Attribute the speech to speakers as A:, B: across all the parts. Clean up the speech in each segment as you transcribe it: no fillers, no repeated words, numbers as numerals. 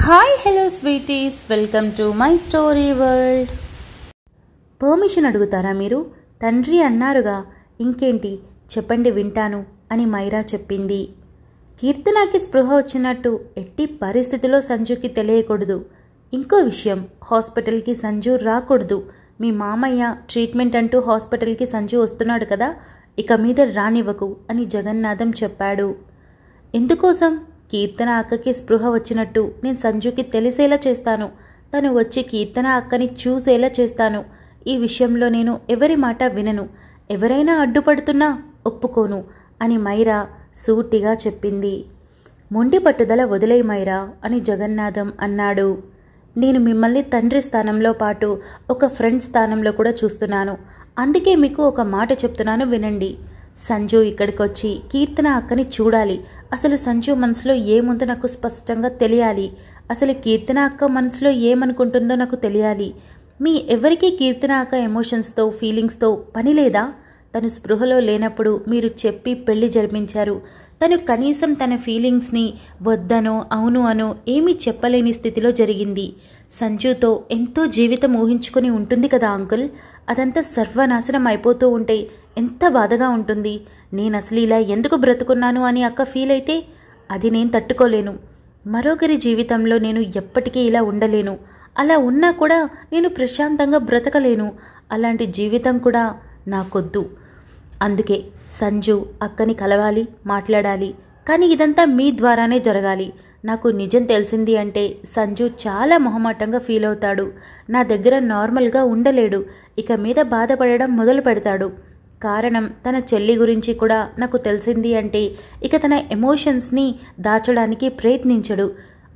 A: Hi hello sweeties, welcome to my story world. Permission అడుగుతారా మీరు? తండ్రి అన్నారుగా, ఇంకేంటి చెప్పండి వింటాను అని మైరా చెప్పింది. కీర్తనకి స్పృహ వచ్చినట్టు ఎట్టి పరిస్థితిలో సంజుకి తెలియకూడదు. ఇంకో విషయం, హాస్పిటల్కి సంజు రాకూడదు. మీ మామయ్య ట్రీట్మెంట్ అంటూ హాస్పిటల్కి సంజు వస్తున్నాడు కదా, ఇక మీద రానివ్వకు అని జగన్నాథం చెప్పాడు. ఎందుకోసం? కీర్తన అక్కకి స్పృహ వచ్చినట్టు నేను సంజుకి తెలిసేలా చేస్తాను. తను వచ్చి కీర్తన అక్కని చూసేలా చేస్తాను. ఈ విషయంలో నేను ఎవరి మాట వినను. ఎవరైనా అడ్డుపడుతున్నా ఒప్పుకోను అని మైరా సూటిగా చెప్పింది. మొండి పట్టుదల వదిలేయి మైరా అని జగన్నాథం అన్నాడు. నేను మిమ్మల్ని తండ్రి స్థానంలో పాటు ఒక ఫ్రెండ్ స్థానంలో కూడా చూస్తున్నాను. అందుకే మీకు ఒక మాట చెప్తున్నాను, వినండి. సంజు ఇక్కడికొచ్చి కీర్తన అక్కని చూడాలి. అసలు సంజు మనసులో ఏముందో నాకు స్పష్టంగా తెలియాలి. అసలు కీర్తన అక్క మనసులో ఏమనుకుంటుందో నాకు తెలియాలి. మీ ఎవరికీ కీర్తన అక్క ఎమోషన్స్తో ఫీలింగ్స్తో పని లేదా? తను స్పృహలో లేనప్పుడు మీరు చెప్పి పెళ్లి జరిపించారు. తను కనీసం తన ఫీలింగ్స్ని వద్దనో అవును అనో ఏమీ చెప్పలేని స్థితిలో జరిగింది. సంజుతో ఎంతో జీవితం ఊహించుకొని ఉంటుంది కదా అంకుల్. అదంతా సర్వనాశనం అయిపోతూ ఉంటే ఎంత బాధగా ఉంటుంది. నేను అసలు ఇలా ఎందుకు బ్రతుకున్నాను అని అక్క ఫీల్ అయితే అది నేను తట్టుకోలేను. మరొకరి జీవితంలో నేను ఎప్పటికీ ఇలా ఉండలేను. అలా ఉన్నా కూడా నేను ప్రశాంతంగా బ్రతకలేను. అలాంటి జీవితం కూడా నాకొద్దు. అందుకే సంజు అక్కని కలవాలి, మాట్లాడాలి. కానీ ఇదంతా మీ ద్వారానే జరగాలి. నాకు నిజం తెలిసింది అంటే సంజు చాలా మొహమాటంగా ఫీల్ అవుతాడు. నా దగ్గర నార్మల్గా ఉండలేడు. ఇక మీద బాధపడడం మొదలు పెడతాడు. కారణం తన చెల్లి గురించి కూడా నాకు తెలిసింది అంటే ఇక తన ఎమోషన్స్ని దాచడానికి ప్రయత్నించడు.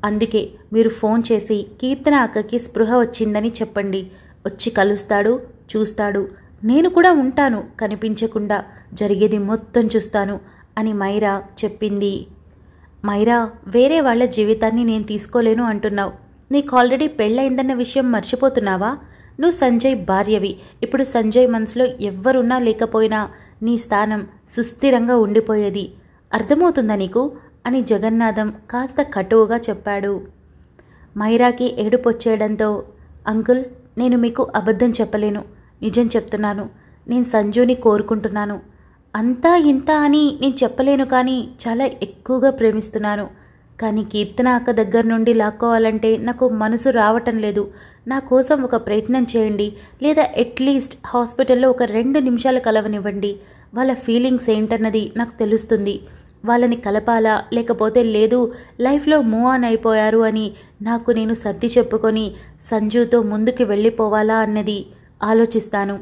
A: అందుకే మీరు ఫోన్ చేసి కీర్తన అక్కకి స్పృహ వచ్చిందని చెప్పండి. వచ్చి కలుస్తాడు, చూస్తాడు. నేను కూడా ఉంటాను, కనిపించకుండా జరిగేది మొత్తం చూస్తాను అని మైరా చెప్పింది. మైరా, వేరే వాళ్ళ జీవితాన్ని నేను తీసుకోలేను అంటున్నావు. నీకు ఆల్రెడీ పెళ్ళయిందన్న విషయం మర్చిపోతున్నావా? నువ్వు సంజయ్ భార్యవి. ఇప్పుడు సంజయ్ మనసులో ఎవ్వరున్నా లేకపోయినా నీ స్థానం సుస్థిరంగా ఉండిపోయేది. అర్థమవుతుందా నీకు అని జగన్నాథం కాస్త కటువుగా చెప్పాడు. మైరాకి ఏడుపొచ్చేయడంతో, అంకుల్, నేను మీకు అబద్ధం చెప్పలేను, నిజం చెప్తున్నాను. నేను సంజుని కోరుకుంటున్నాను. అంతా ఇంత అని నేను చెప్పలేను, కానీ చాలా ఎక్కువగా ప్రేమిస్తున్నాను. కానీ కీర్తన అక్క దగ్గర నుండి లాక్కోవాలంటే నాకు మనసు రావటం లేదు. నా కోసం ఒక ప్రయత్నం చేయండి. లేదా అట్లీస్ట్ హాస్పిటల్లో ఒక 2 నిమిషాలు కలవనివ్వండి. వాళ్ళ ఫీలింగ్స్ ఏంటన్నది నాకు తెలుస్తుంది. వాళ్ళని కలపాలా లేకపోతే లేదు లైఫ్లో మూవ్ ఆన్ అయిపోయారు అని నాకు నేను సర్ది చెప్పుకొని సంజుతో ముందుకు వెళ్ళిపోవాలా అన్నది ఆలోచిస్తాను.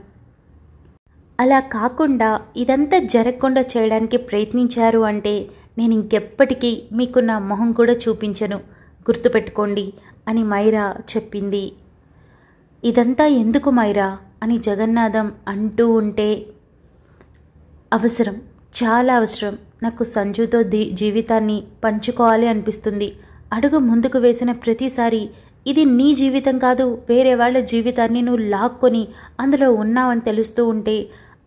A: అలా కాకుండా ఇదంతా జరగకుండా చేయడానికి ప్రయత్నించారు అంటే నేను ఇంకెప్పటికీ మీకు నా మొహం కూడా చూపించను, గుర్తుపెట్టుకోండి అని మైరా చెప్పింది. ఇదంతా ఎందుకు మైరా అని జగన్నాథం అంటూ ఉంటే, అవసరం, చాలా అవసరం. నాకు సంజుతో జీవితాన్ని పంచుకోవాలి అనిపిస్తుంది. అడుగు ముందుకు వేసిన ప్రతిసారి ఇది నీ జీవితం కాదు, వేరే వాళ్ళ జీవితాన్ని నువ్వు లాక్కొని అందులో ఉన్నావని తెలుస్తూ ఉంటే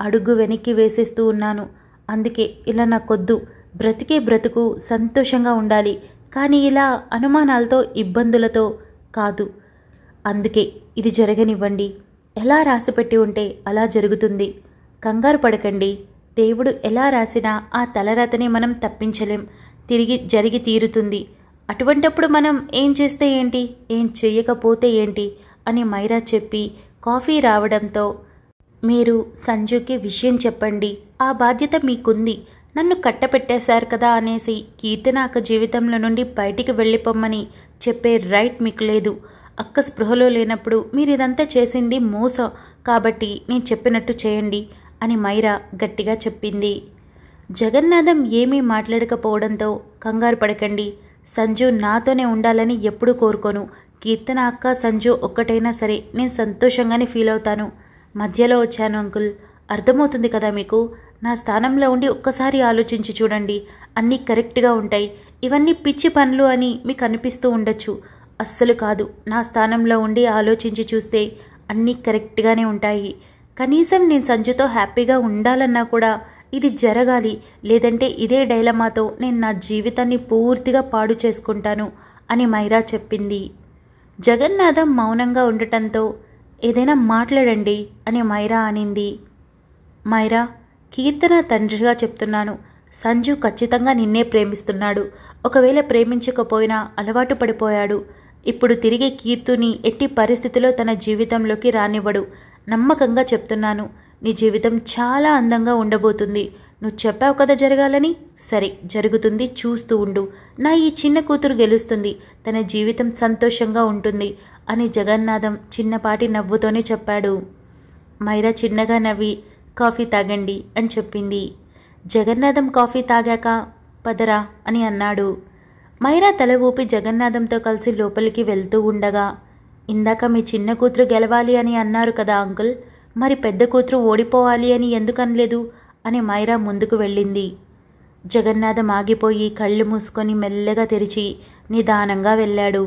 A: అడుగు వెనక్కి వేసేస్తూ ఉన్నాను. అందుకే ఇలా నాకొద్దు. బ్రతికే బ్రతుకు సంతోషంగా ఉండాలి, కానీ ఇలా అనుమానాలతో ఇబ్బందులతో కాదు. అందుకే ఇది జరగనివ్వండి. ఎలా రాసిపెట్టి ఉంటే అలా జరుగుతుంది. కంగారు పడకండి. దేవుడు ఎలా రాసినా ఆ తలరాతని మనం తప్పించలేం. తిరిగి జరిగి తీరుతుంది. అటువంటప్పుడు మనం ఏం చేస్తే ఏంటి, ఏం చెయ్యకపోతే ఏంటి అని మైరా చెప్పి కాఫీ రావడంతో, మీరు సంజుకి విషయం చెప్పండి, ఆ బాధ్యత మీకుంది. నన్ను కట్టపెట్టేశారు కదా అనేసి కీర్తన అక్క జీవితంలో నుండి బయటికి వెళ్ళిపోమ్మని చెప్పే రైట్ మీకు లేదు. అక్క స్పృహలో లేనప్పుడు మీరు ఇదంతా చేసింది మోసం. కాబట్టి నేను చెప్పినట్టు చేయండి అని మైరా గట్టిగా చెప్పింది. జగన్నాథం ఏమీ మాట్లాడకపోవడంతో, కంగారు పడకండి. సంజు నాతోనే ఉండాలని ఎప్పుడూ కోరుకోను. కీర్తన అక్క సంజు ఒక్కటైనా సరే నేను సంతోషంగానే ఫీల్ అవుతాను. మధ్యలో వచ్చాను అంకుల్, అర్థమవుతుంది కదా మీకు. నా స్థానంలో ఉండి ఒక్కసారి ఆలోచించి చూడండి, అన్నీ కరెక్ట్గా ఉంటాయి. ఇవన్నీ పిచ్చి పనులు అని మీకు అనిపిస్తూ ఉండొచ్చు. అస్సలు కాదు. నా స్థానంలో ఉండి ఆలోచించి చూస్తే అన్నీ కరెక్ట్గానే ఉంటాయి. కనీసం నేను సంజుతో హ్యాపీగా ఉండాలన్నా కూడా ఇది జరగాలి. లేదంటే ఇదే డైలమాతో నేను నా జీవితాన్ని పూర్తిగా పాడు చేసుకుంటాను. అని మైరా చెప్పింది. జగన్నాథం మౌనంగా ఉండటంతో ఏదైనా మాట్లాడండి అని మైరా అనింది. మైరా, కీర్తన తండ్రిగా చెప్తున్నాను. సంజు ఖచ్చితంగా నిన్నే ప్రేమిస్తున్నాడు. ఒకవేళ ప్రేమించకపోయినా అలవాటు పడిపోయాడు. ఇప్పుడు తిరిగి కీర్తుని ఎట్టి పరిస్థితిలో తన జీవితంలోకి రానివ్వడు. నమ్మకంగా చెప్తున్నాను, నీ జీవితం చాలా అందంగా ఉండబోతుంది. నువ్వు చెప్పావు కదా జరగాలని, సరే జరుగుతుంది, చూస్తూ ఉండు. నా ఈ చిన్న కూతురు గెలుస్తుంది, తన జీవితం సంతోషంగా ఉంటుంది అని జగన్నాథం చిన్నపాటి నవ్వుతోనే చెప్పాడు. మైరా చిన్నగా నవ్వి కాఫీ తాగండి అని చెప్పింది. జగన్నాథం కాఫీ తాగాక పదరా అని అన్నాడు. మైరా తల ఊపి జగన్నాథంతో కలిసి లోపలికి వెళ్తూ ఉండగా, ఇందాక మీ చిన్న కూతురు గెలవాలి అని అన్నారు కదా అంకుల్, మరి పెద్ద కూతురు ఓడిపోవాలి అని ఎందుకు అనలేదు అని మైరా ముందుకు వెళ్ళింది. జగన్నాథం ఆగిపోయి కళ్ళు మూసుకొని మెల్లగా తెరిచి నిదానంగా వెళ్ళాడు.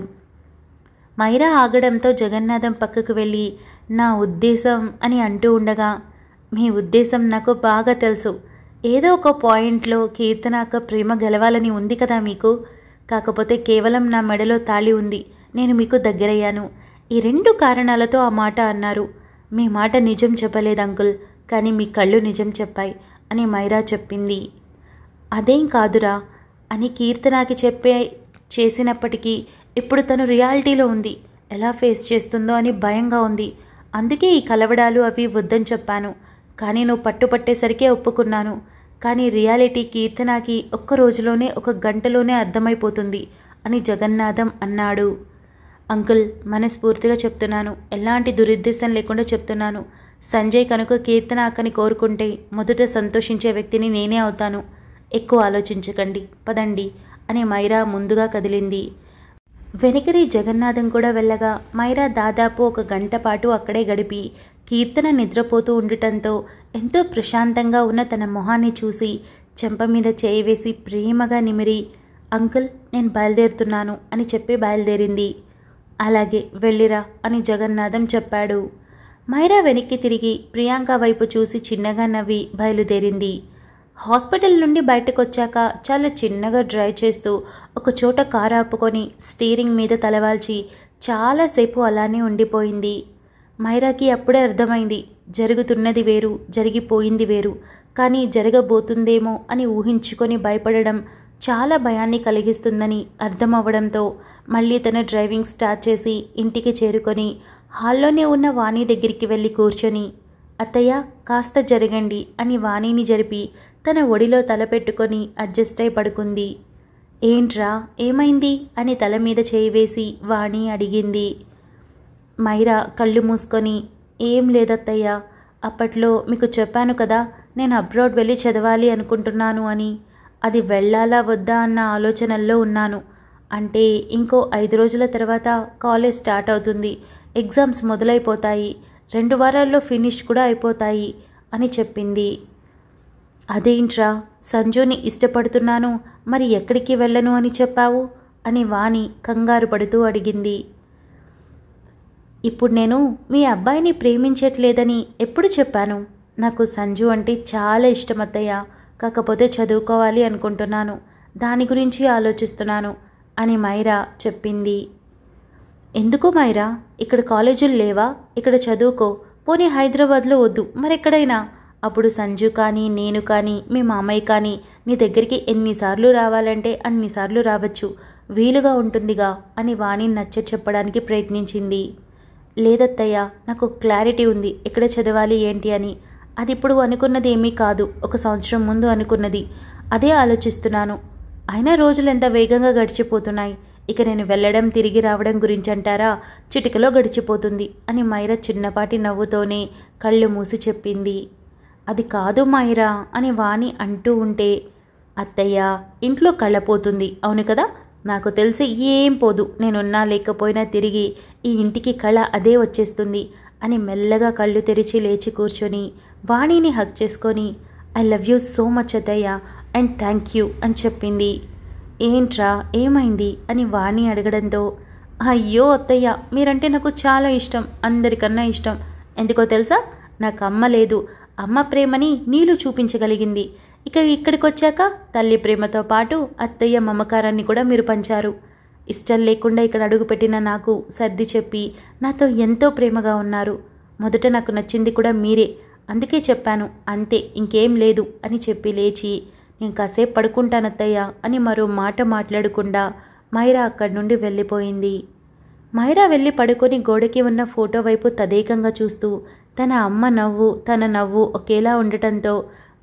A: మైరా ఆగడంతో జగన్నాథం పక్కకు వెళ్ళి నా ఉద్దేశం అని అంటూ ఉండగా, మీ ఉద్దేశం నాకు బాగా తెలుసు. ఏదో ఒక పాయింట్లో కీర్తన అక్క ప్రేమ గెలవాలని ఉంది కదా మీకు. కాకపోతే కేవలం నా మెడలో తాళి ఉంది, నేను మీకు దగ్గరయ్యాను. ఈ 2 కారణాలతో ఆ మాట అన్నారు. మీ మాట నిజం చెప్పలేదు అంకుల్, కానీ మీ కళ్ళు నిజం చెప్పాయి అని మైరా చెప్పింది. అదేం కాదురా అని కీర్తనకి చేసినప్పటికీ ఇప్పుడు తను రియాలిటీలో ఉంది. ఎలా ఫేస్ చేస్తుందో అని భయంగా ఉంది. అందుకే ఈ కలవడాలు అవి వద్దని చెప్పాను. కానీ నువ్వు పట్టుపట్టేసరికే ఒప్పుకున్నాను. కానీ రియాలిటీ కీర్తనకి ఒక్క రోజులోనే, 1 గంటలోనే అర్థమైపోతుంది అని జగన్నాథం అన్నాడు. అంకుల్, మనస్ఫూర్తిగా చెప్తున్నాను, ఎలాంటి దురుద్దేశం లేకుండా చెప్తున్నాను. సంజయ్ కనుక కీర్తన అక్కని కోరుకుంటే మొదట సంతోషించే వ్యక్తిని నేనే అవుతాను. ఎక్కువ ఆలోచించకండి, పదండి అని మైరా ముందుగా కదిలింది. వెనకరి జగన్నాథం కూడా వెళ్ళగా మైరా దాదాపు 1 గంట పాటు అక్కడే గడిపి కీర్తన నిద్రపోతూ ఉండటంతో ఎంతో ప్రశాంతంగా ఉన్న తన మొహాన్ని చూసి చెంప మీద చేయి వేసి ప్రేమగా నిమిరి, అంకుల్ నేను బయలుదేరుతున్నాను అని చెప్పి బయలుదేరింది. అలాగే వెళ్ళిరా అని జగన్నాథం చెప్పాడు. మైరా వెనక్కి తిరిగి ప్రియాంక వైపు చూసి చిన్నగా నవ్వి బయలుదేరింది. హాస్పిటల్ నుండి బయటకొచ్చాక చాలా చిన్నగా డ్రైవ్ చేస్తూ ఒక చోట కారు ఆపుకొని స్టీరింగ్ మీద తలవాల్చి చాలాసేపు అలానే ఉండిపోయింది. మైరాకి అప్పుడే అర్థమైంది, జరుగుతున్నది వేరు, జరిగిపోయింది వేరు. కానీ జరగబోతుందేమో అని ఊహించుకొని భయపడడం చాలా భయాన్ని కలిగిస్తుందని అర్థమవ్వడంతో మళ్ళీ తన డ్రైవింగ్ స్టార్ట్ చేసి ఇంటికి చేరుకొని హాల్లోనే ఉన్న వాణి దగ్గరికి వెళ్ళి కూర్చొని, అత్తయ్య కాస్త జరగండి అని వాణిని జరిపి తన ఒడిలో తలపెట్టుకొని అడ్జస్ట్ అయి పడుకుంది. ఏంట్రా ఏమైంది అని తల మీద చేయి వేసి వాణి అడిగింది. మైరా కళ్ళు మూసుకొని, ఏం లేదత్తయ్య, అప్పట్లో మీకు చెప్పాను కదా నేను అబ్రాడ్ వెళ్ళి చదవాలి అనుకుంటున్నాను అని. అది వెళ్ళాలా వద్దా అన్న ఆలోచనల్లో ఉన్నాను. అంటే ఇంకో 5 రోజుల తర్వాత కాలేజ్ స్టార్ట్ అవుతుంది, ఎగ్జామ్స్ మొదలైపోతాయి, 2 వారాల్లో ఫినిష్ కూడా అయిపోతాయి అని చెప్పింది. అదేంట్రా, సంజుని ఇష్టపడుతున్నాను, మరి ఎక్కడికి వెళ్ళను అని చెప్పావు అని వాణి కంగారు పడుతూ అడిగింది. ఇప్పుడు నేను మీ అబ్బాయిని ప్రేమించట్లేదని ఎప్పుడు చెప్పాను? నాకు సంజు అంటే చాలా ఇష్టం అత్తయ్య, కాకపోతే చదువుకోవాలి అనుకుంటున్నాను, దాని గురించి ఆలోచిస్తున్నాను అని మైరా చెప్పింది. ఎందుకు మైరా, ఇక్కడ కాలేజీలు లేవా? ఇక్కడ చదువుకో, పోనీ హైదరాబాద్లో వద్దు మరెక్కడైనా. అప్పుడు సంజు కానీ నేను కానీ మీ మామయ్య కానీ నీ దగ్గరికి ఎన్నిసార్లు రావాలంటే అన్నిసార్లు రావచ్చు, వీలుగా ఉంటుందిగా అని వాణి నచ్చ చెప్పడానికి ప్రయత్నించింది. లేదత్తయ్య, నాకు క్లారిటీ ఉంది ఎక్కడ చదవాలి ఏంటి అని. అది ఇప్పుడు అనుకున్నది ఏమీ కాదు, 1 సంవత్సరం ముందు అనుకున్నది. అదే ఆలోచిస్తున్నాను. అయినా రోజులు ఎంత వేగంగా గడిచిపోతున్నాయి. ఇక నేను వెళ్ళడం తిరిగి రావడం గురించి అంటారా, చిటికలో గడిచిపోతుంది అని మైరా చిన్నపాటి నవ్వుతోనే కళ్ళు మూసి చెప్పింది. అది కాదు మైరా అని వాణి అంటూ ఉంటే, అత్తయ్య ఇంట్లో కళ్ళపోతుంది అవును కదా, నాకు తెలిసి ఏం పోదు, నేనున్నా లేకపోయినా తిరిగి ఈ ఇంటికి కళ అదే వచ్చేస్తుంది అని మెల్లగా కళ్ళు తెరిచి లేచి కూర్చొని వాణిని హగ్ చేసుకొని, I love you so much అత్తయ్య అండ్ థ్యాంక్ యూ అని చెప్పింది. ఏంట్రా ఏమైంది అని వాణి అడగడంతో, అయ్యో అత్తయ్య మీరంటే నాకు చాలా ఇష్టం, అందరికన్నా ఇష్టం. ఎందుకో తెలుసా, నాకు అమ్మ లేదు, అమ్మ ప్రేమని నీళ్ళు చూపించగలిగింది. ఇక ఇక్కడికి వచ్చాక తల్లి ప్రేమతో పాటు అత్తయ్య మమకారాన్ని కూడా మీరు పంచారు. ఇష్టం లేకుండా ఇక్కడ అడుగుపెట్టిన నాకు సర్ది చెప్పి నాతో ఎంతో ప్రేమగా ఉన్నారు. మొదట నాకు నచ్చింది కూడా మీరే, అందుకే చెప్పాను, అంతే, ఇంకేం లేదు అని చెప్పి లేచి నేను కాసేపు పడుకుంటానత్తయ్య అని మరో మాట మాట్లాడకుండా మైరా అక్కడి నుండి వెళ్ళిపోయింది. మైరా వెళ్ళి పడుకొని గోడకి ఉన్న ఫోటో వైపు తదేకంగా చూస్తూ తన అమ్మ నవ్వు తన నవ్వు ఒకేలా ఉండటంతో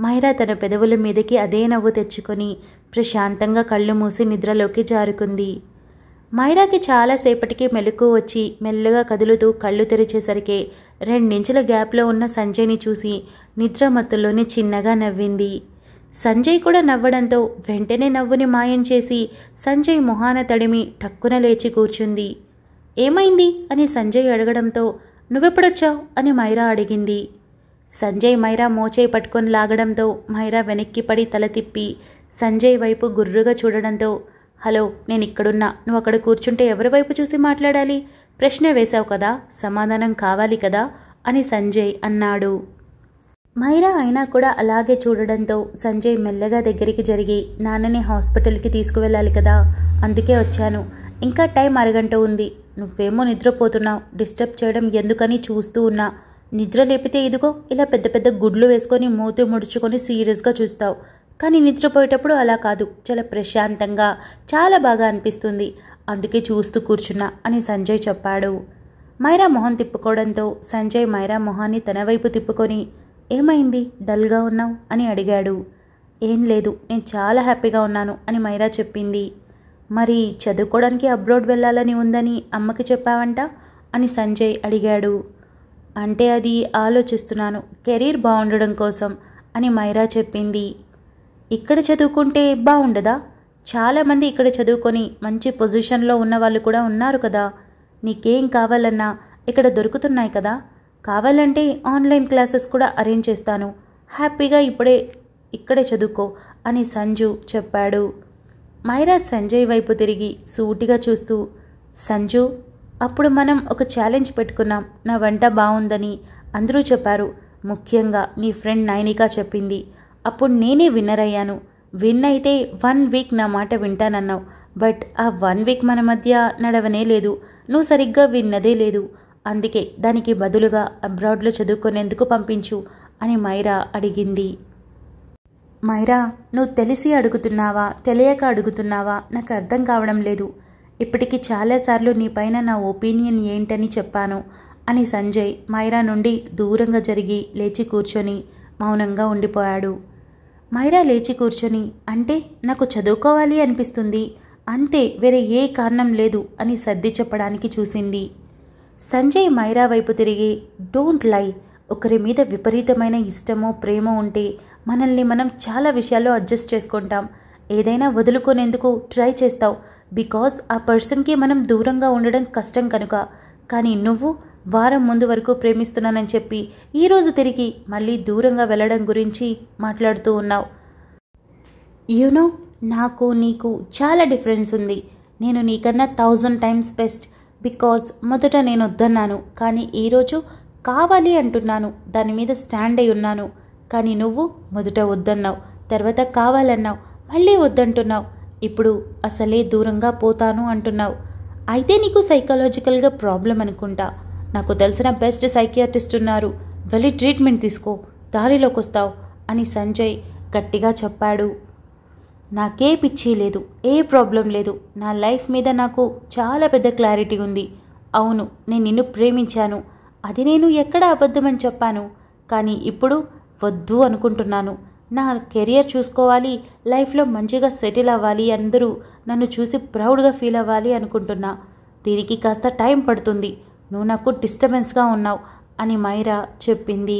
A: మైరా తన పెదవుల మీదకి అదే నవ్వు తెచ్చుకొని ప్రశాంతంగా కళ్ళు మూసి నిద్రలోకి జారుకుంది. మైరాకి చాలాసేపటికి మెలకువ వచ్చి మెల్లగా కదులుతూ కళ్ళు తెరిచేసరికి 2 ఇంచుల గ్యాప్లో ఉన్న సంజయ్ని చూసి నిద్రమత్తులోనే చిన్నగా నవ్వింది. సంజయ్ కూడా నవ్వడంతో వెంటనే నవ్వుని మాయం చేసి సంజయ్ మొహాన తడిమి టక్కున లేచి కూర్చుంది. ఏమైంది అని సంజయ్ అడగడంతో నువ్వెప్పుడొచ్చావు అని మైరా అడిగింది. సంజయ్ మైరా మోచేయి పట్టుకొని లాగడంతో మైరా వెనక్కి పడి తల తిప్పి సంజయ్ వైపు గుర్రుగా చూడడంతో హలో, నేను ఇక్కడున్నా, నువ్వు అక్కడ కూర్చుంటే ఎవరి వైపు చూసి మాట్లాడాలి? ప్రశ్న వేశావు కదా, సమాధానం కావాలి కదా అని సంజయ్ అన్నాడు. మైరా అయినా కూడా అలాగే చూడడంతో సంజయ్ మెల్లగా దగ్గరికి జరిగి నాన్నని హాస్పిటల్కి తీసుకువెళ్ళాలి కదా, అందుకే వచ్చాను. ఇంకా టైం అరగంట ఉంది. నువ్వేమో నిద్రపోతున్నావు, డిస్టర్బ్ చేయడం ఎందుకని చూస్తూ ఉన్నా. నిద్ర లేపితే ఇదిగో ఇలా పెద్ద పెద్ద గుడ్లు వేసుకొని మూతి ముడుచుకొని సీరియస్గా చూస్తావు. కానీ నిద్రపోయేటప్పుడు అలా కాదు, చాలా ప్రశాంతంగా చాలా బాగా అనిపిస్తుంది, అందుకే చూస్తూ కూర్చున్నా అని సంజయ్ చెప్పాడు. మైరా మొహం తిప్పుకోవడంతో సంజయ్ మైరా మొహాన్ని తన వైపు తిప్పుకొని ఏమైంది, డల్గా ఉన్నావు అని అడిగాడు. ఏం లేదు, నేను చాలా హ్యాపీగా ఉన్నాను అని మైరా చెప్పింది. మరి చదువుకోవడానికి అబ్రాడ్ వెళ్ళాలని ఉందని అమ్మకి చెప్పావంట అని సంజయ్ అడిగాడు. అంటే అది ఆలోచిస్తున్నాను, కెరీర్ బాగుండడం కోసం అని మైరా చెప్పింది. ఇక్కడ చదువుకుంటే బాగుండదా? చాలామంది ఇక్కడ చదువుకొని మంచి పొజిషన్లో ఉన్న వాళ్ళు కూడా ఉన్నారు కదా. నీకేం కావాలన్నా ఇక్కడ దొరుకుతున్నాయి కదా. కావాలంటే ఆన్లైన్ క్లాసెస్ కూడా అరేంజ్ చేస్తాను, హ్యాపీగా ఇక్కడే చదువుకో అని సంజు చెప్పాడు. మైరా సంజయ్ వైపు తిరిగి సూటిగా చూస్తూ సంజు, అప్పుడు మనం ఒక ఛాలెంజ్ పెట్టుకున్నాం, నా వంట బాగుందని అందరూ చెప్పారు. ముఖ్యంగా నీ ఫ్రెండ్ నైనికా చెప్పింది. అప్పుడు నేనే విన్నర్ అయ్యాను. విన్ అయితే 1 వీక్ నా మాట వింటానన్నావు. బట్ ఆ 1 వీక్ మన మధ్య నడవనే లేదు, నువ్వు సరిగ్గా విన్నదే లేదు. అందుకే దానికి బదులుగా అబ్రాడ్లో చదువుకునేందుకు పంపించు అని మైరా అడిగింది. మైరా, నువ్వు తెలిసి అడుగుతున్నావా తెలియక అడుగుతున్నావా నాకు అర్థం కావడం లేదు. ఇప్పటికి చాలాసార్లు నీపైన నా ఒపీనియన్ ఏంటని చెప్పాను అని సంజయ్ మైరా నుండి దూరంగా జరిగి లేచి కూర్చొని మౌనంగా ఉండిపోయాడు. మైరా లేచి కూర్చొని అంటే నాకు చదువుకోవాలి అనిపిస్తుంది అంతే, వేరే ఏ కారణం లేదు అని సర్ది చెప్పడానికి చూసింది. సంజయ్ మైరా వైపు తిరిగి డోంట్ లై, ఒకరి మీద విపరీతమైన ఇష్టమో ప్రేమో ఉంటే మనల్ని మనం చాలా విషయాల్లో అడ్జస్ట్ చేసుకుంటాం. ఏదైనా వదులుకునేందుకు ట్రై చేస్తావు బికాజ్ ఆ పర్సన్కి మనం దూరంగా ఉండడం కష్టం కనుక. కానీ నువ్వు వారం ముందు వరకు ప్రేమిస్తున్నానని చెప్పి ఈరోజు తిరిగి మళ్ళీ దూరంగా వెళ్ళడం గురించి మాట్లాడుతూ ఉన్నావు. యూనో, నాకు నీకు చాలా డిఫరెన్స్ ఉంది. నేను నీకన్నా 1000 times బెస్ట్. బికాజ్ మొదట నేను వద్దన్నాను, కానీ ఈరోజు కావాలి అంటున్నాను, దాని మీద స్టాండ్ అయి ఉన్నాను. కానీ నువ్వు మొదట వద్దన్నావు, తర్వాత కావాలన్నావు, మళ్ళీ వద్దంటున్నావు, ఇప్పుడు అసలే దూరంగా పోతాను అంటున్నావు. అయితే నీకు సైకలాజికల్గా ప్రాబ్లం అనుకుంటా. నాకు తెలిసిన బెస్ట్ సైకియాట్రిస్ట్ ఉన్నారు, వెళ్ళి ట్రీట్మెంట్ తీసుకో, దారిలోకి వస్తావు అని సంజయ్ గట్టిగా చెప్పాడు. నాకే పిచ్చి లేదు, ఏ ప్రాబ్లం లేదు. నా లైఫ్ మీద నాకు చాలా పెద్ద క్లారిటీ ఉంది. అవును, నేను నిన్ను ప్రేమించాను, అది నేను ఎక్కడ అబద్ధమని చెప్పాను. కానీ ఇప్పుడు వద్దు అనుకుంటున్నాను. నా కెరియర్ చూసుకోవాలి, లైఫ్లో మంచిగా సెటిల్ అవ్వాలి, అందరూ నన్ను చూసి ప్రౌడ్గా ఫీల్ అవ్వాలి అనుకుంటున్నా. దీనికి కాస్త టైం పడుతుంది. నువ్వు నాకు డిస్టర్బెన్స్గా ఉన్నావు అని మైరా చెప్పింది.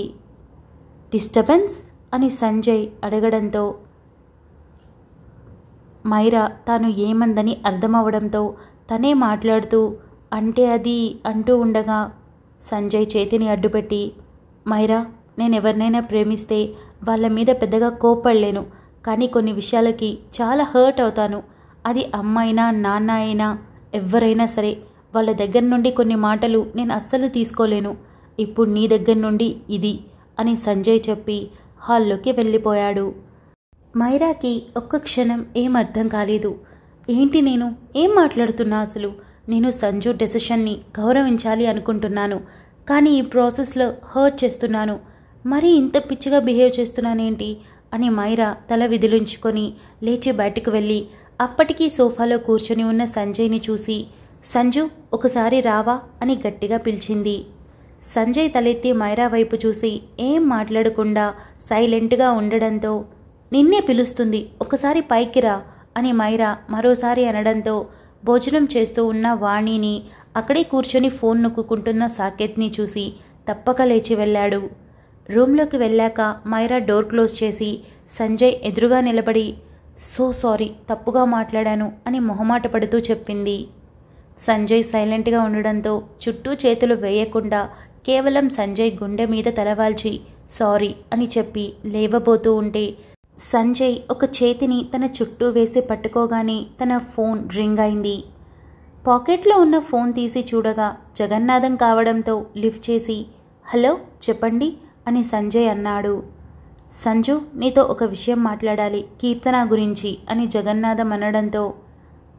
A: డిస్టర్బెన్స్ అని సంజయ్ అడగడంతో మైరా తాను ఏమందని అర్థమవడంతో తనే మాట్లాడుతూ అంటే అది అంటూ ఉండగా సంజయ్ చేతిని అడ్డుపెట్టి మైరా, నేను ఎవరినైనా ప్రేమిస్తే వాళ్ళ మీద పెద్దగా కోపడలేను, కానీ కొన్ని విషయాలకి చాలా హర్ట్ అవుతాను. అది అమ్మ అయినా నాన్న అయినా ఎవరైనా సరే, వాళ్ళ దగ్గర నుండి కొన్ని మాటలు నేను అస్సలు తీసుకోలేను. ఇప్పుడు నీ దగ్గర నుండి ఇది అని సంజయ్ చెప్పి హాల్లోకి వెళ్ళిపోయాడు. మైరాకి ఒక్క క్షణం ఏం అర్థం కాలేదు. ఏంటి నేను ఏం మాట్లాడుతున్నా అసలు? నేను సంజు డెసిషన్ని గౌరవించాలి అనుకుంటున్నాను, కానీ ఈ ప్రాసెస్లో హర్ట్ చేస్తున్నాను. మరీ ఇంత పిచ్చిగా బిహేవ్ చేస్తున్నానేంటి అని మైరా తల విదిలించుకొని లేచి బయటకు వెళ్ళి అప్పటికీ సోఫాలో కూర్చొని ఉన్న సంజయ్ని చూసి, సంజు ఒకసారి రావా అని గట్టిగా పిలిచింది. సంజయ్ తలెత్తి మైరా వైపు చూసి ఏం మాట్లాడకుండా సైలెంట్గా ఉండడంతో, నిన్నే పిలుస్తుంది, ఒకసారి పైకి రా అని మైరా మరోసారి అనడంతో భోజనం చేస్తూ ఉన్న వాణిని, అక్కడే కూర్చొని ఫోన్ నొక్కుంటున్న సాకేత్ని చూసి తప్పక లేచి వెళ్ళాడు. రూమ్లోకి వెళ్ళాక మైరా డోర్ క్లోజ్ చేసి సంజయ్ ఎదురుగా నిలబడి, సో సారీ, తప్పుగా మాట్లాడాను అని మొహమాట పడుతూ చెప్పింది. సంజయ్ సైలెంట్గా ఉండడంతో చుట్టూ చేతులు వేయకుండా కేవలం సంజయ్ గుండె మీద తలవాల్చి సారీ అని చెప్పి లేవబోతూ ఉంటే సంజయ్ ఒక చేతిని తన చుట్టూ వేసి పట్టుకోగానే తన ఫోన్ రింగ్ అయింది. పాకెట్లో ఉన్న ఫోన్ తీసి చూడగా జగన్నాథం కావడంతో లిఫ్ట్ చేసి, హలో చెప్పండి అని సంజయ్ అన్నాడు. సంజు, నీతో ఒక విషయం మాట్లాడాలి, కీర్తన గురించి అని జగన్నాథం అనడంతో,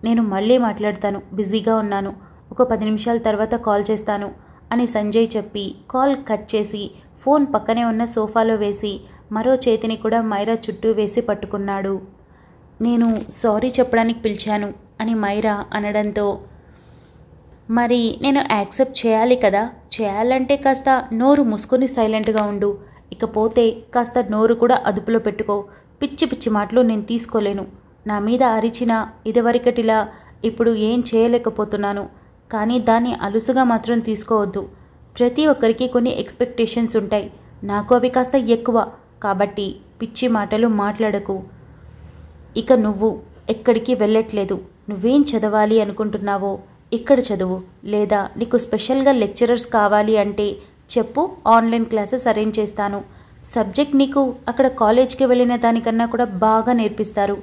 A: నేను మళ్ళీ మాట్లాడతాను, బిజీగా ఉన్నాను, ఒక 10 నిమిషాల తర్వాత కాల్ చేస్తాను అని సంజయ్ చెప్పి కాల్ కట్ చేసి ఫోన్ పక్కనే ఉన్న సోఫాలో వేసి మరో చేతిని కూడా మైరా చుట్టూ వేసి పట్టుకున్నాడు. నేను సారీ చెప్పడానికి పిలిచాను అని మైరా అనడంతో, మరి నేను యాక్సెప్ట్ చేయాలి కదా, చేయాలంటే కాస్త నోరు మూసుకొని సైలెంట్గా ఉండు, ఇకపోతే కాస్త నోరు కూడా అదుపులో పెట్టుకో, పిచ్చి పిచ్చి మాటలు నేను తీసుకోలేను, నా మీద అరిచినా ఇదివరకటిలా ఇప్పుడు ఏం చేయలేకపోతున్నాను, కానీ దాన్ని అలుసుగా మాత్రం తీసుకోవద్దు. ప్రతి ఒక్కరికి కొన్ని ఎక్స్పెక్టేషన్స్ ఉంటాయి, నాకు అవి కాస్త ఎక్కువ, కాబట్టి పిచ్చి మాటలు మాట్లాడకు. ఇక నువ్వు ఎక్కడికి వెళ్ళట్లేదు, నువ్వేం చదవాలి అనుకుంటున్నావో ఇక్కడ చదువు, లేదా నీకు స్పెషల్గా లెక్చరర్స్ కావాలి అంటే చెప్పు, ఆన్లైన్ క్లాసెస్ అరేంజ్ చేస్తాను. సబ్జెక్ట్ నీకు అక్కడ కాలేజ్కి వెళ్ళిన దానికన్నా కూడా బాగా నేర్పిస్తారు.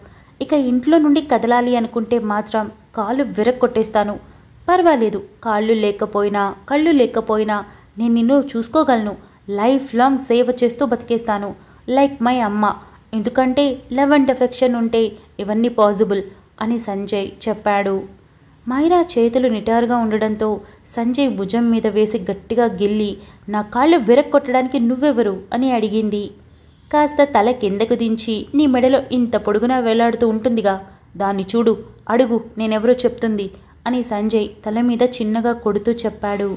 A: ఇక ఇంట్లో నుండి కదలాలి అనుకుంటే మాత్రం కాళ్ళు విరక్కొట్టేస్తాను. పర్వాలేదు, కాళ్ళు లేకపోయినా కళ్ళు లేకపోయినా నేను నిన్ను చూసుకోగలను, లైఫ్ లాంగ్ సేవ చేస్తూ బతికేస్తాను, లైక్ మై అమ్మ. ఎందుకంటే లవ్ అండ్ అఫెక్షన్ ఉంటే ఇవన్నీ పాసిబుల్ అని సంజయ్ చెప్పాడు. మైరా చేతులు నిటారుగా ఉండడంతో సంజయ్ భుజం మీద వేసి గట్టిగా గిల్లి, నా కాళ్ళు విరక్కొట్టడానికి నువ్వెవరు అని అడిగింది. కాస్త తల కిందకు దించి, నీ మెడలో ఇంత పొడుగునా వేలాడుతూ ఉంటుందిగా, దాన్ని చూడు, అడుగు నేనెవరో చెప్తుంది అని సంజయ్ తల మీద చిన్నగా కొడుతూ చెప్పాడు.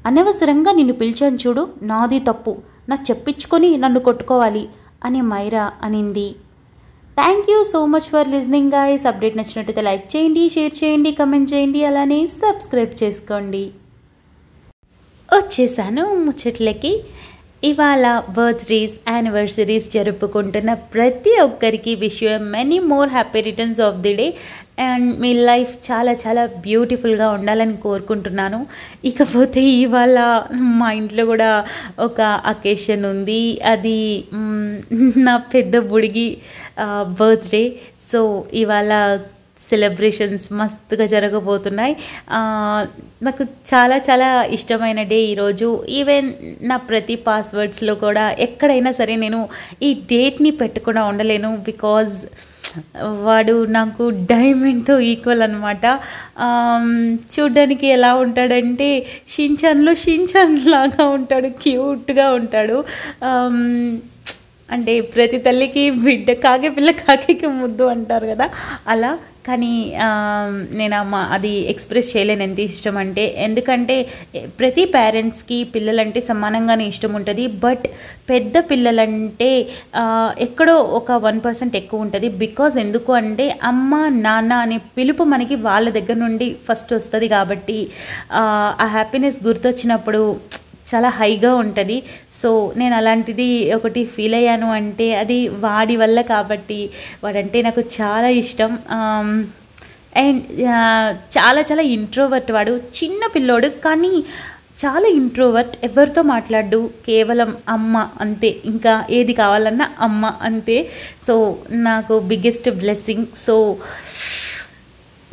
A: అనవసరంగా నిన్ను పిలిచాను చూడు, నాది తప్పు, నాకు చెప్పించుకొని నన్ను కొట్టుకోవాలి అని మైరా అనింది. Thank you so much for listening guys. Update నచ్చినట్టయితే లైక్ చేయండి, షేర్ చేయండి, కమెంట్ చేయండి, అలానే సబ్స్క్రైబ్ చేసుకోండి. వచ్చేసాను ముచ్చట్లకి. ఇవాళ బర్త్డేస్, యానివర్సరీస్ జరుపుకుంటున్న ప్రతి ఒక్కరికి wish you many more happy returns of the day and me life చాలా చాలా బ్యూటిఫుల్గా ఉండాలని కోరుకుంటున్నాను. ఇకపోతే ఇవాళ మా ఇంట్లో కూడా ఒక అకేషన్ ఉంది, అది నా పెద్ద బుడిగి బర్త్డే. సో ఇవాళ సెలబ్రేషన్స్ మస్తుగా జరగబోతున్నాయి. నాకు చాలా చాలా ఇష్టమైన డే ఈరోజు. ఈవెన్ నా ప్రతి పాస్వర్డ్స్లో కూడా ఎక్కడైనా సరే నేను ఈ డేట్ని పెట్టకుండా ఉండలేను, బికాజ్ వాడు నాకు డైమండ్తో ఈక్వల్ అనమాట. చూడ్డానికి ఎలా ఉంటాడంటే షిన్చాన్ లాగా ఉంటాడు, క్యూట్గా ఉంటాడు. అంటే ప్రతి తల్లికి బిడ్డ కాకి పిల్ల కాకి ముద్దు అంటారు కదా, అలా. కానీ నేను అది ఎక్స్ప్రెస్ చేయలేను ఎంత ఇష్టం అంటే, ఎందుకంటే ప్రతి పేరెంట్స్కి పిల్లలంటే సమానంగానే ఇష్టం ఉంటుంది, బట్ పెద్ద పిల్లలంటే ఎక్కడో ఒక 1% ఎక్కువ ఉంటుంది. బికాజ్ ఎందుకు అంటే అమ్మ నాన్న అనే పిలుపు మనకి వాళ్ళ దగ్గర నుండి ఫస్ట్ వస్తుంది, కాబట్టి ఆ హ్యాపీనెస్ గుర్తొచ్చినప్పుడు చాలా హైగా ఉంటుంది. సో నేను అలాంటిది ఒకటి ఫీల్ అయ్యాను అంటే అది వాడి వల్ల, కాబట్టి వాడంటే నాకు చాలా ఇష్టం. అండ్ చాలా చాలా ఇంట్రోవర్ట్ వాడు, చిన్న పిల్లోడు కానీ చాలా ఇంట్రోవర్ట్, ఎవరితో మాట్లాడు, కేవలం అమ్మ అంతే, ఇంకా ఏది కావాలన్నా అమ్మ అంతే. సో నాకు biggest blessing. So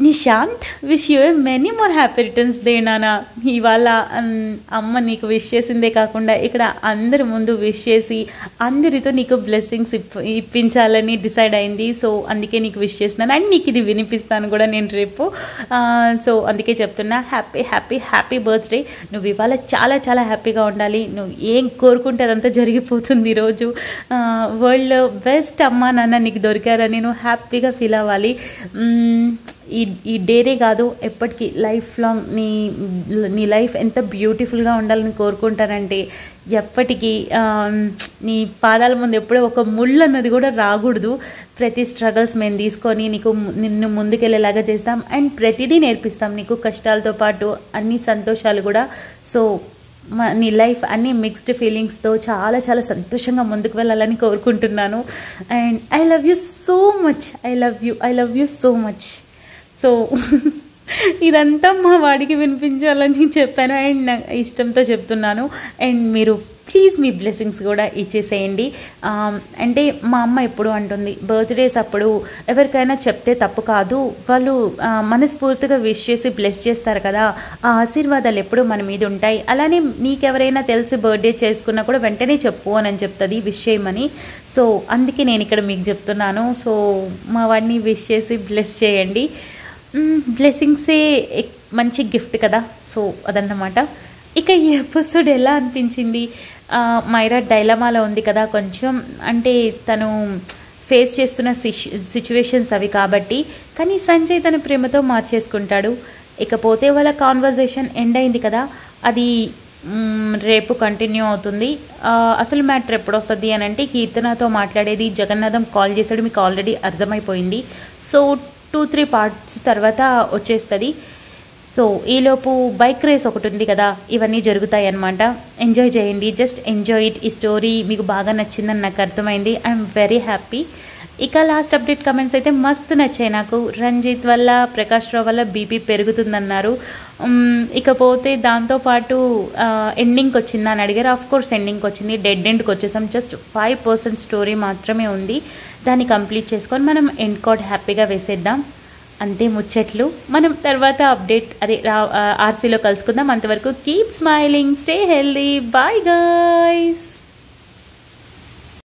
A: Nishant, wish you many more happy returns day నాన్న. ఇవాళ అమ్మ నీకు విష్ చేసిందే కాకుండా ఇక్కడ అందరి ముందు విష్ చేసి అందరితో నీకు బ్లెస్సింగ్స్ ఇప్పించాలని డిసైడ్ అయింది. సో అందుకే నీకు విష్ చేస్తున్నాను అండ్ నీకు ఇది వినిపిస్తాను కూడా నేను రేపు. సో అందుకే చెప్తున్నా హ్యాపీ హ్యాపీ హ్యాపీ బర్త్డే. నువ్వు ఇవాళ చాలా చాలా హ్యాపీగా ఉండాలి. నువ్వు ఏం కోరుకుంటే అదంతా జరిగిపోతుంది ఈరోజు. వరల్డ్లో బెస్ట్ అమ్మ నాన్న నీకు దొరికారని నువ్వు హ్యాపీగా ఫీల్ అవ్వాలి. ఈ డేనే కాదు, ఎప్పటికీ లైఫ్ లాంగ్ నీ లైఫ్ ఎంత బ్యూటిఫుల్గా ఉండాలని కోరుకుంటానంటే ఎప్పటికీ నీ పాదాల ముందు ఎప్పుడో ఒక ముళ్ళు అన్నది కూడా రాకూడదు. ప్రతి స్ట్రగల్స్ మేము తీసుకొని నిన్ను ముందుకెళ్ళేలాగా చేస్తాం అండ్ ప్రతిదీ నేర్పిస్తాం నీకు, కష్టాలతో పాటు అన్ని సంతోషాలు కూడా. సో నీ లైఫ్ అన్ని మిక్స్డ్ ఫీలింగ్స్తో చాలా చాలా సంతోషంగా ముందుకు వెళ్ళాలని కోరుకుంటున్నాను. And I love you so much. I love you so much. So ఇదంతా మా వాడికి వినిపించాలని చెప్పాను అండ్ నా ఇష్టంతో చెప్తున్నాను. అండ్ మీరు ప్లీజ్ మీ బ్లెస్సింగ్స్ కూడా ఇచ్చేసేయండి. అంటే మా అమ్మ ఎప్పుడు అంటుంది, బర్త్డేస్ అప్పుడు ఎవరికైనా చెప్తే తప్పు కాదు, వాళ్ళు మనస్ఫూర్తిగా విష్ చేసి బ్లెస్ చేస్తారు కదా, ఆ ఆశీర్వాదాలు ఎప్పుడు మన మీద ఉంటాయి. అలానే నీకెవరైనా తెలిసి బర్త్డే చేసుకున్నా కూడా వెంటనే చెప్పు అని చెప్తుంది విష్ చేయమని. సో అందుకే నేను ఇక్కడ మీకు చెప్తున్నాను. సో మా వాడిని విష్ చేసి బ్లెస్ చేయండి. బ్లెస్సింగ్సే మంచి గిఫ్ట్ కదా. సో అదన్నమాట. ఇక ఈ ఎపిసోడ్ ఎలా అనిపించింది? మైరా డైలమాలో ఉంది కదా కొంచెం, అంటే తను ఫేస్ చేస్తున్న సిచ్యువేషన్స్ అవి కాబట్టి. కానీ సంజయ్ తన ప్రేమతో మార్చేసుకుంటాడు. ఇకపోతే వాళ్ళ కాన్వర్జేషన్ ఎండ్ అయింది కదా, అది రేపు కంటిన్యూ అవుతుంది. అసలు మ్యాటర్ ఎప్పుడు వస్తుంది అని అంటే, కీర్తనతో మాట్లాడేది జగన్నాథం కాల్ చేశాడు, మీకు ఆల్రెడీ అర్థమైపోయింది. సో 2-3 పార్ట్స్ తర్వాత వచ్చేస్తుంది. సో ఈలోపు బైక్ రేస్ ఒకటి ఉంది కదా, ఇవన్నీ జరుగుతాయి అన్నమాట. ఎంజాయ్ చేయండి, జస్ట్ ఎంజాయ్ ఇట్. ఈ స్టోరీ మీకు బాగా నచ్చిందని నాకు అర్థమైంది. I'm very happy. ఇక లాస్ట్ అప్డేట్ కమెంట్స్ అయితే మస్తు నచ్చాయి నాకు. రంజిత్ వల్ల, ప్రకాష్ రావు వల్ల బీపీ పెరుగుతుందన్నారు. ఇకపోతే దాంతోపాటు ఎండింగ్కి వచ్చిందా అని అడిగారు. ఆఫ్ కోర్స్ ఎండింగ్కి వచ్చింది, డెడ్ ఎండ్కి వచ్చేసాం. జస్ట్ 5% స్టోరీ మాత్రమే ఉంది, దాన్ని కంప్లీట్ చేసుకొని మనం ఎండ్ కార్డ్ హ్యాపీగా వేసేద్దాం. అంతే ముచ్చట్లు. మనం తర్వాత అప్డేట్ ఆర్సీలో కలుసుకుందాం. అంతవరకు keep smiling, stay healthy, bye guys.